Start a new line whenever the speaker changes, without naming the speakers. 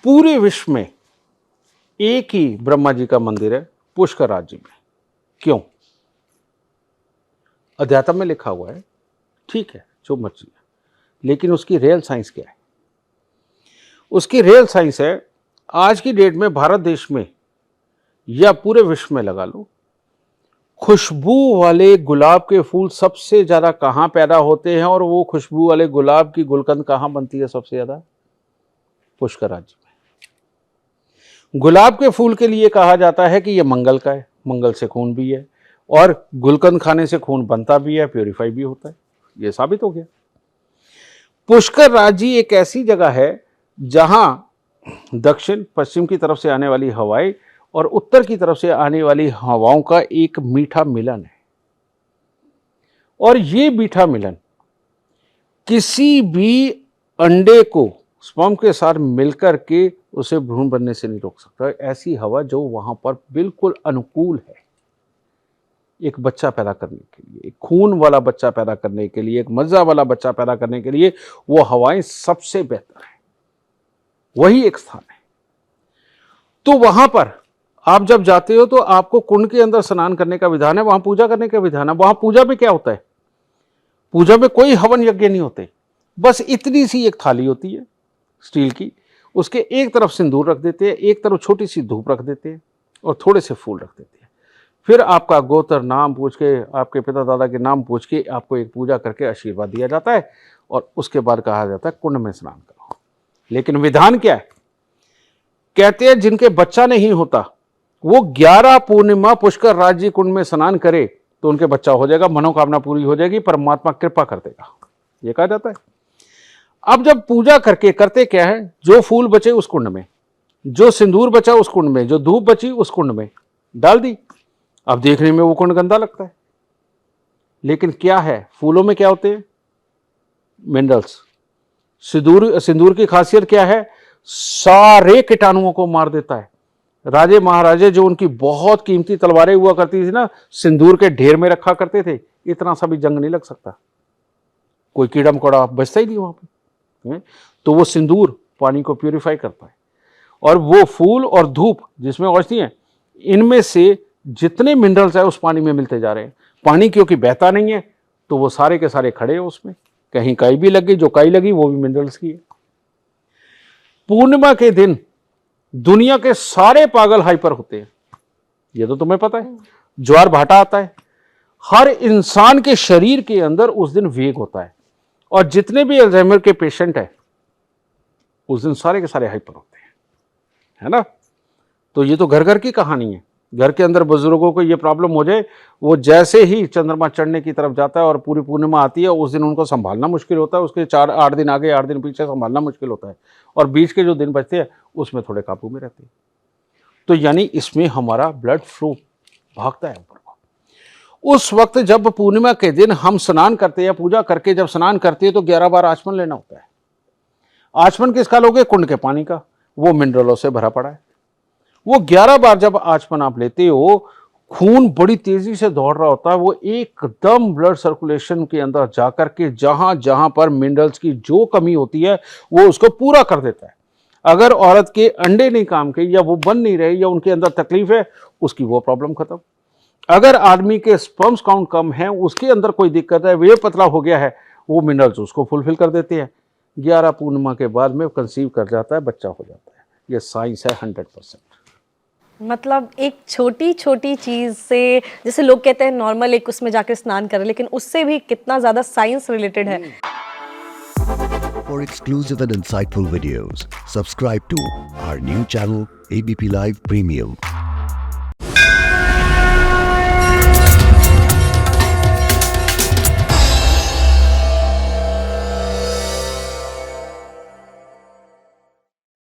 पूरे विश्व में एक ही ब्रह्मा जी का मंदिर है पुष्कर राज्य में। क्यों? अध्यात्म में लिखा हुआ है, ठीक है, जो मर्जी है, लेकिन उसकी रियल साइंस क्या है? उसकी रियल साइंस है, आज की डेट में भारत देश में या पूरे विश्व में लगा लो, खुशबू वाले गुलाब के फूल सबसे ज्यादा कहां पैदा होते हैं, और वो खुशबू वाले गुलाब की गुलकंद कहां बनती है सबसे ज्यादा? पुष्कर राज्य में। गुलाब के फूल के लिए कहा जाता है कि यह मंगल का है, मंगल से खून भी है, और गुलकंद खाने से खून बनता भी है, प्योरीफाई भी होता है। यह साबित हो गया। पुष्कर राज्य एक ऐसी जगह है जहां दक्षिण पश्चिम की तरफ से आने वाली हवाएं और उत्तर की तरफ से आने वाली हवाओं का एक मीठा मिलन है, और ये मीठा मिलन किसी भी अंडे को स्पर्म के साथ मिलकर के उसे भ्रूण बनने से नहीं रोक सकता। ऐसी हवा जो वहां पर बिल्कुल अनुकूल है एक बच्चा पैदा करने के लिए, एक खून वाला बच्चा पैदा करने के लिए, एक मजा वाला बच्चा पैदा करने के लिए, वो हवाएं सबसे बेहतर है। वही एक स्थान है। तो वहां पर आप जब जाते हो तो आपको कुंड के अंदर स्नान करने का विधान है, वहां पूजा करने का विधान है। वहां पूजा में क्या होता है? पूजा में कोई हवन यज्ञ नहीं होते, बस इतनी सी एक थाली होती है स्टील की, उसके एक तरफ सिंदूर रख देते हैं, एक तरफ छोटी सी धूप रख देते हैं, और थोड़े से फूल रख देते हैं। फिर आपका गोत्र नाम पूछ के, आपके पिता दादा के नाम पूछ के आपको एक पूजा करके आशीर्वाद दिया जाता है, और उसके बाद कहा जाता है कुंड में स्नान करो। लेकिन विधान क्या है? कहते हैं जिनके बच्चा नहीं होता वो 11 पूर्णिमा पुष्कर राज्य कुंड में स्नान करे तो उनके बच्चा हो जाएगा, मनोकामना पूरी हो जाएगी, परमात्मा कृपा कर देगा, ये कहा जाता है। अब जब पूजा करके करते क्या है, जो फूल बचे उस कुंड में, जो सिंदूर बचा उस कुंड में, जो धूप बची उस कुंड में डाल दी। अब देखने में वो कुंड गंदा लगता है, लेकिन क्या है, फूलों में क्या होते हैं? मिनरल्स। सिंदूर की खासियत क्या है? सारे कीटाणुओं को मार देता है। राजे महाराजे जो उनकी बहुत कीमती तलवारें हुआ करती थी ना, सिंदूर के ढेर में रखा करते थे, इतना सा भी जंग नहीं लग सकता, कोई कीड़ा मकोड़ा बचता ही नहीं वहां पे। तो वो सिंदूर पानी को प्यूरिफाई करता है, और वो फूल और धूप जिसमें औषधि है, इनमें से जितने मिनरल्स है उस पानी में मिलते जा रहे हैं। पानी क्योंकि बहता नहीं है तो वो सारे के सारे खड़े हैं उसमें, कहीं काई भी लगी, जो काई लगी वो भी मिनरल्स की है। पूर्णिमा के दिन दुनिया के सारे पागल हाइपर होते हैं, ये तो तुम्हें पता है। ज्वार भाटा आता है, हर इंसान के शरीर के अंदर उस दिन वेग होता है, और जितने भी अल्जाइमर के पेशेंट है उस दिन सारे के सारे हाइपर होते हैं, है ना। तो ये तो घर घर की कहानी है। घर के अंदर बुजुर्गों को ये प्रॉब्लम हो जाए, वो जैसे ही चंद्रमा चढ़ने की तरफ जाता है और पूरी पूर्णिमा आती है, उस दिन उनको संभालना मुश्किल होता है, उसके 4-8 दिन आगे 8 दिन पीछे संभालना मुश्किल होता है, और बीच के जो दिन बचते हैं उसमें थोड़े काबू में रहते हैं। तो यानी इसमें हमारा ब्लड फ्लो भागता है ऊपर को। उस वक्त जब पूर्णिमा के दिन हम स्नान करते हैं, पूजा करके जब स्नान करते हैं, तो 11 बार आचमन लेना होता है। आचमन किसका लोगे? कुंड के पानी का, वो मिनरलों से भरा पड़ा है। वो 11 बार जब आचमन आप लेते हो, खून बड़ी तेजी से दौड़ रहा होता है, वो एकदम ब्लड सर्कुलेशन के अंदर जाकर के जहां जहां पर मिनरल्स की जो कमी होती है वो उसको पूरा कर देता है। अगर औरत के अंडे नहीं काम के, या वो बन नहीं रहे, या उनके अंदर तकलीफ है, उसकी वो प्रॉब्लम खत्म। अगर आदमी के स्पर्म्स काउंट कम है, उसके अंदर कोई दिक्कत है, वे पतला हो गया है, वो मिनरल्स उसको फुलफिल कर देते हैं। 11 पूर्णिमा के बाद में कंसीव कर जाता है, बच्चा हो जाता है। ये साइंस है 100%।
मतलब एक छोटी छोटी चीज से, जैसे लोग कहते हैं नॉर्मल एक उसमें जाकर स्नान करें, लेकिन उससे भी कितना ज्यादा साइंस रिलेटेड है।
For exclusive and insightful videos, subscribe to our new channel ABP Live Premium.